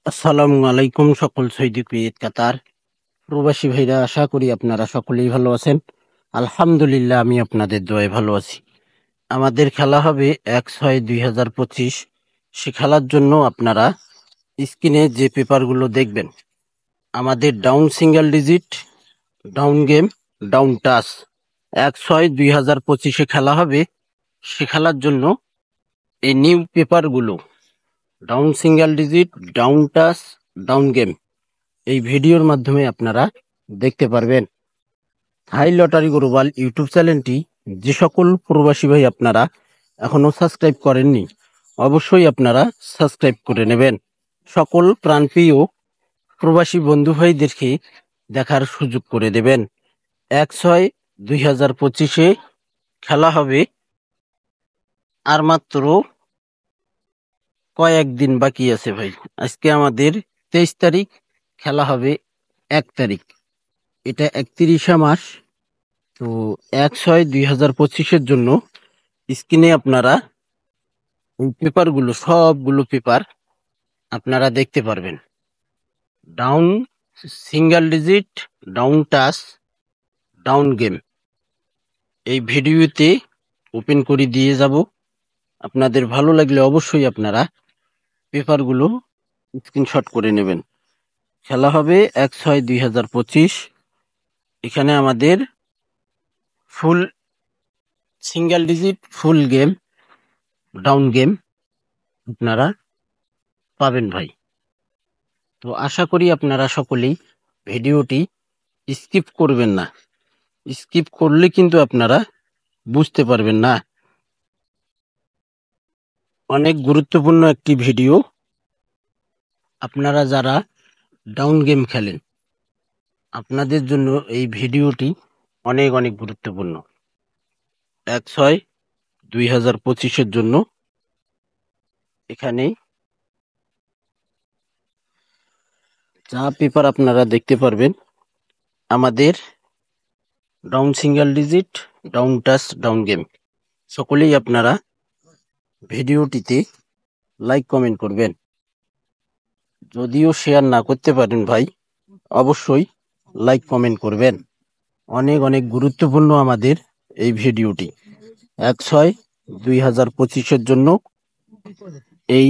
আসসালামু আলাইকুম সকল সৌদি কুয়েত কাতার প্রবাসী ভাইরা, আশা করি আপনারা সকলেই ভালো আছেন। আলহামদুলিল্লাহ, আমি আপনাদের দোয়ায় ভালো আছি। আমাদের খেলা হবে 1/6/2025। সে খেলার জন্য আপনারা স্ক্রিনে যে পেপারগুলো দেখবেন, আমাদের down single digit, down game, down touch 1/6/2025 খেলা হবে। সে খেলার জন্য এই নিউ পেপারগুলো, down single digit, down touch, down game, এই ভিডিওর মাধ্যমে আপনারা দেখতে পারবেন। হাই লটারি গ্লোবাল ইউটিউব চ্যানেলটি যে সকল প্রবাসী ভাই আপনারা এখনো সাবস্ক্রাইব করেননি, অবশ্যই আপনারা সাবস্ক্রাইব করে নেবেন। সকল প্রাণপ্রিয় প্রবাসী বন্ধু ভাইদেরকে দেখার সুযোগ করে দেবেন। 1/6/2025 খেলা হবে। আর মাত্র কয়েকদিন বাকি আছে ভাই। আজকে আমাদের 23 তারিখ, খেলা হবে 1 তারিখ। এটা 31 মাস। তো 1/6/2025 জন্য স্ক্রিনে আপনারা এই পেপারগুলো, সবগুলো পেপার আপনারা দেখতে পারবেন। Down single digit, down touch, down game, এই ভিডিওতে ওপেন করে দিয়ে যাব। আপনাদের ভালো লাগলে অবশ্যই আপনারা পেপারগুলো স্ক্রিনশট করে নেবেন। খেলা হবে 1/6/2025। এখানে আমাদের full single digit, full game, down game আপনারা পাবেন ভাই। তো আশা করি আপনারা সকলেই ভিডিওটি স্কিপ করবেন না। স্কিপ করলে কিন্তু আপনারা বুঝতে পারবেন না। অনেক গুরুত্বপূর্ণ একটি ভিডিও। আপনারা যারা ডাউন গেম খেলেন, আপনাদের জন্য এই ভিডিওটি অনেক অনেক গুরুত্বপূর্ণ। 1/6/2025 জন্য এখানে যা পেপার আপনারা দেখতে পারবেন, আমাদের down single digit, down touch, down game, সকলেই আপনারা ভিডিওটিতে লাইক কমেন্ট করবেন। যদিও শেয়ার না করতে পারেন ভাই, অবশ্যই লাইক কমেন্ট করবেন। অনেক অনেক গুরুত্বপূর্ণ আমাদের এই ভিডিওটি। 1/6/2025 জন্য এই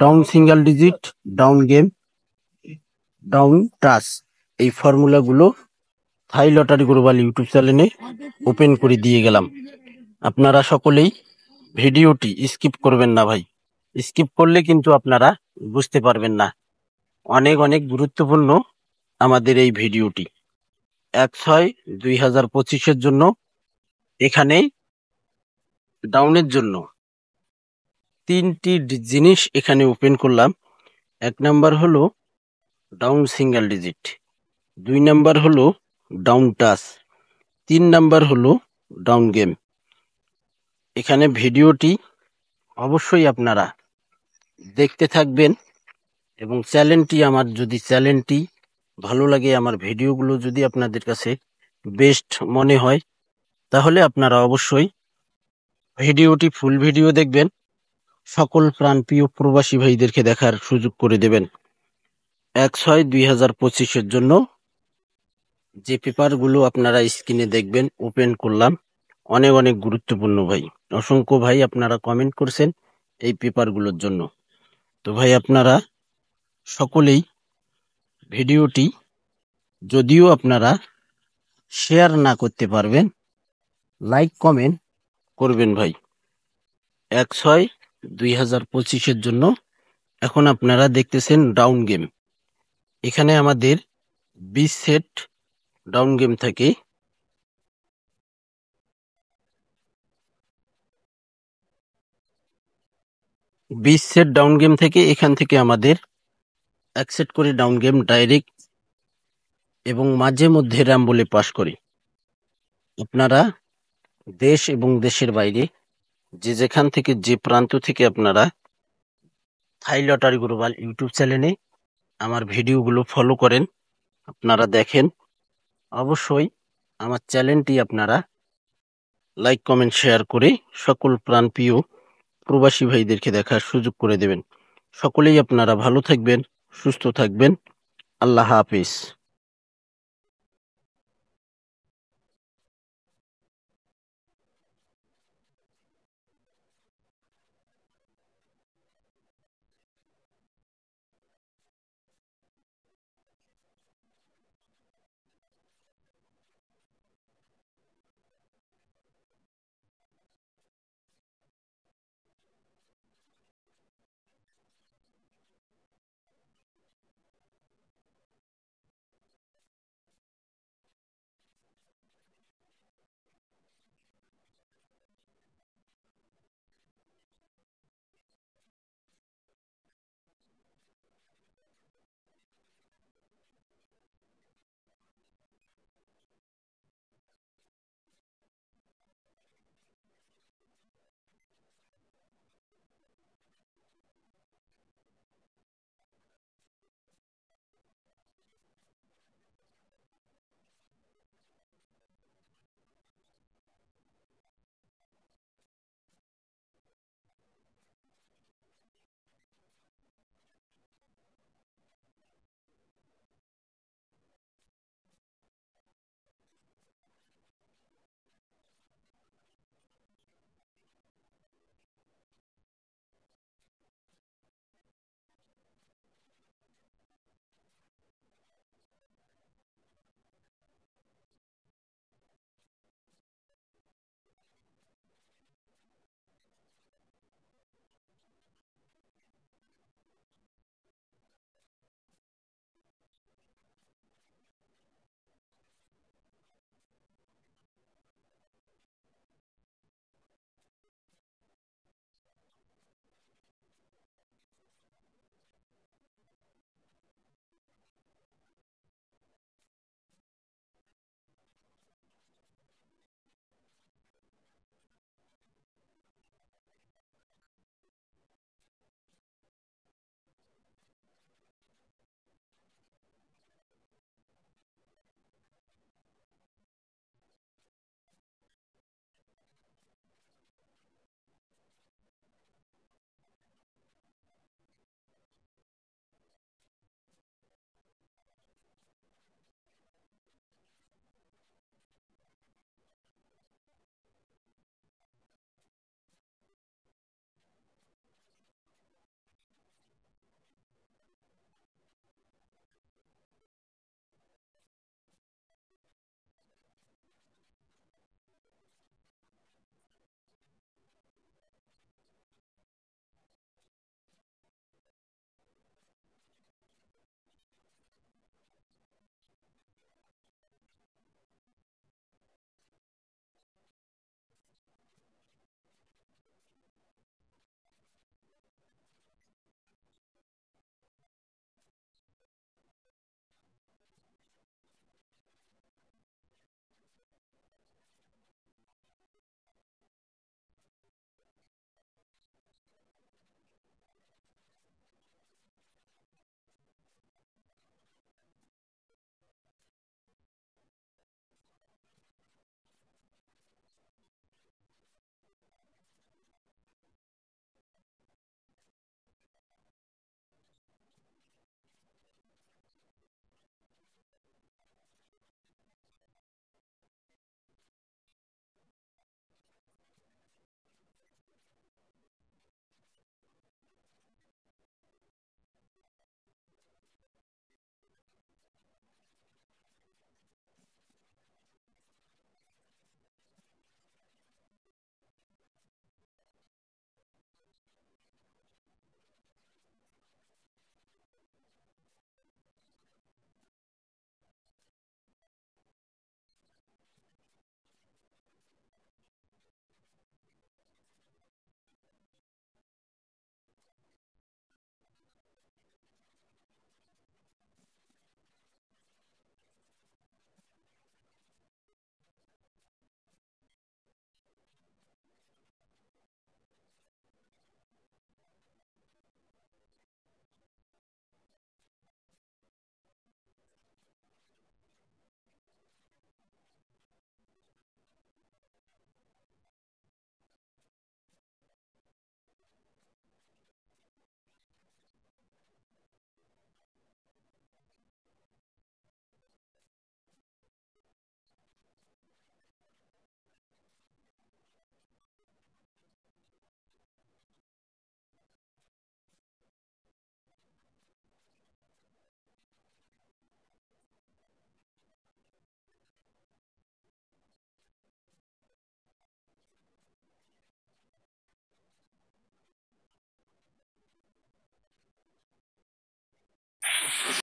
down single digit, down game, down touch, এই ফর্মুলাগুলো থাই লটারি গ্লোবাল ইউটিউব চ্যানেলে ওপেন করে দিয়ে গেলাম। আপনারা সকলেই ভিডিওটি স্কিপ করবেন না ভাই। স্কিপ করলে কিন্তু আপনারা বুঝতে পারবেন না। অনেক অনেক গুরুত্বপূর্ণ আমাদের এই ভিডিওটি। 1/6/2025 জন্য এখানে ডাউনের জন্য তিনটি জিনিস এখানে ওপেন করলাম। 1 নাম্বার হলো ডাউন সিঙ্গেল ডিজিট, 2 নাম্বার হলো ডাউন টাচ, 3 নাম্বার হলো ডাউন গেম। এখানে ভিডিওটি অবশ্যই আপনারা দেখতে থাকবেন এবং চ্যানেলটি ভালো লাগে, আমার ভিডিওগুলো যদি আপনাদের কাছে বেস্ট মনে হয়, তাহলে আপনারা অবশ্যই ভিডিওটি ফুল ভিডিও দেখবেন। সকল প্রাণপ্রিয় প্রবাসী ভাইদেরকে দেখার সুযোগ করে দেবেন। 1/6/2025 জন্য যে পেপারগুলো আপনারা স্ক্রিনে দেখবেন ওপেন করলাম। অনেক অনেক গুরুত্বপূর্ণ ভাই। অসংখ্য ভাই আপনারা কমেন্ট করছেন এই পেপারগুলোর জন্য। তো ভাই আপনারা সকলেই ভিডিওটি, যদিও আপনারা শেয়ার না করতে পারবেন, লাইক কমেন্ট করবেন ভাই। 1/6/2025 জন্য এখন আপনারা দেখতেছেন ডাউন গেম। এখানে আমাদের 20 সেট ডাউন গেম থাকে। 20 সেট ডাউন গেম থেকে এখান থেকে আমাদের 1 সেট করে ডাউন গেম ডাইরেক্ট এবং মাঝে মধ্যে র্যাম্বলে পাস করি। আপনারা দেশ এবং দেশের বাইরে যে যেখান থেকে, যে প্রান্ত থেকে আপনারা থাই লটারি গ্লোবাল ইউটিউব চ্যানেলে আমার ভিডিওগুলো ফলো করেন, আপনারা দেখেন, অবশ্যই আমার চ্যানেলটি আপনারা লাইক কমেন্ট শেয়ার করে সকল প্রাণপ্রিয় প্রবাসী ভাইদেরকে দেখার সুযোগ করে দেবেন। সকলেই আপনারা ভালো থাকবেন, সুস্থ থাকবেন। আল্লাহ হাফিজ।